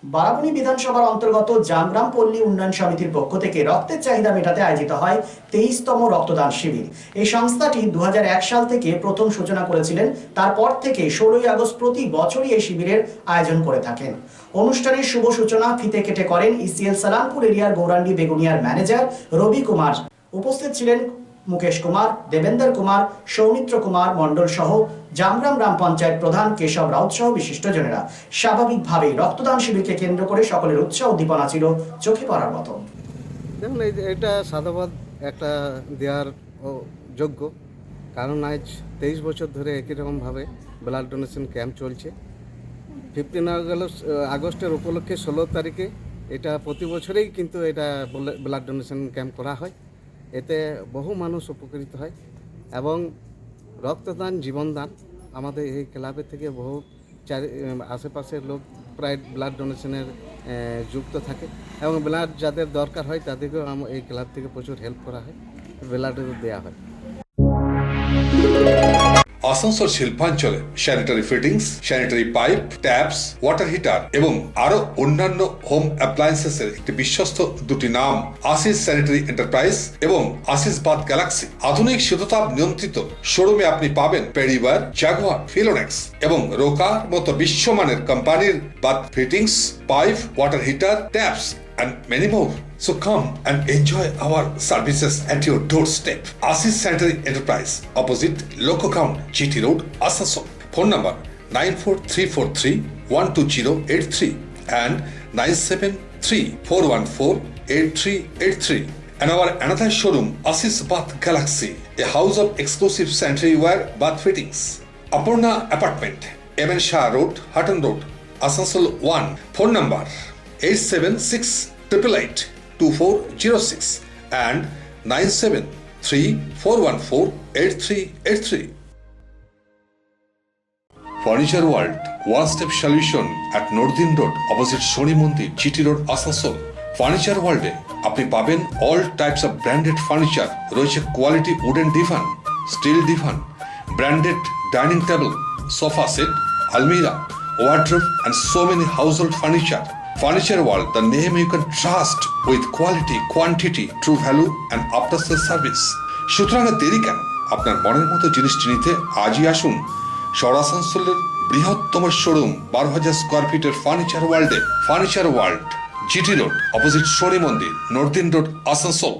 বারাবণী বিধানসভার অন্তর্গত জামগ্রাম পল্লী উন্নয়ন সমিতির পক্ষ থেকে রক্তের চাহিদা মেটাতে আয়োজিত হয় 23তম রক্তদান শিবির। এই সংস্থাটি 2001 সাল থেকে প্রথম সূচনা করেছিলেন। তারপর থেকে 16ই আগস্ট প্রতি বছরই এই শিবিরের আয়োজন করে থাকেন। অনুষ্ঠানের শুভ সূচনা ফিতে কেটে করেন ইসিএল সালামপুর এরিয়ার গৌরাঙ্গী বেগুনিয়ার ম্যানেজার রবি কুমার। উপস্থিত ছিলেন মুকেশ কুমার, দেবেন্দর কুমার, সৌমিত্র কুমার মণ্ডল সহ জামগ্রাম গ্রাম পঞ্চায়েত প্রধান কেশব রাউত সহ বিশিষ্টজনেরা। স্বাভাবিকভাবেই রক্তদান শিবিরকে কেন্দ্র করে সকলের উৎসাহ উদ্দীপনা ছিল চোখে পড়ার মতো। দেখুন, এটা সাধুবাদ একটা দেওয়ার যোগ্য, কারণ আজ 23 বছর ধরে একই রকমভাবে ব্লাড ডোনেশন ক্যাম্প চলছে। 15 আগস্টের উপলক্ষে 16 তারিখে এটা প্রতি বছরেই কিন্তু এটা ব্লাড ডোনেশন ক্যাম্প করা হয়। এতে বহু মানুষ উপকৃত হয় এবং রক্তদান জীবনদান। আমাদের এই ক্লাবের থেকে বহু আশেপাশের লোক প্রায় ব্লাড ডোনেশনের যুক্ত থাকে এবং ব্লাড যাদের দরকার হয় তাদেরকেও এই ক্লাব থেকে প্রচুর হেল্প করা হয়, ব্লাডও দেওয়া হয়। আসানসোল শিল্পাঞ্চলে sanitary fittings, sanitary pipe, taps, water heater এবং আরো অন্যান্য হোম অ্যাপ্লায়েন্সেসের একটি বিশ্বস্ত দুটি নাম আশিস স্যানিটারি এন্টারপ্রাইজ এবং আশিস বাথ গ্যালাক্সি। আধুনিক শীততাপ নিয়ন্ত্রিত শোরুমে আপনি পাবেন পেরিওয়ার, জাগুয়ার, ফিলোনেক্স এবং রোকার মতো বিশ্বমানের কোম্পানির bath fittings, pipe, water heater, taps and many more. So come and enjoy our services at your doorstep. Asis Sanitary Enterprise, opposite Loco Ground, GT Road, Asansol. Phone number 94343 and 973-414-8383. And our another showroom, Asis Bath Galaxy, a house of exclusive sanitary ware bath fittings. Apurna Apartment, MN Shah Road, Hutton Road, Asansol 1. Phone number 876-888-2406 and 973-414-8383. Furniture World, one-step solution at Nordin Road, opposite Shoni Mandir, GT Road, Asansol. Furniture World এ আপনি পাবেন all types of branded furniture, রয়েছে quality wooden divan, steel divan, branded dining table, sofa set, almirah, wardrobe and so many household furniture. Furniture World, the name you can trust with quality, quantity, true value and after sales service. সুতরাং দেরি কেন? আপনার মনের মতো জিনিসটি নিতে আজই আসুন শহর আসানসোলের বৃহত্তম শোরুম 12,000 স্কোয়ার ফিটের ফার্নিচার ওয়ার্ল্ডে। Furniture world, GT road, opposite Shani Mandir, নর্দিন রোড, আসানসোল।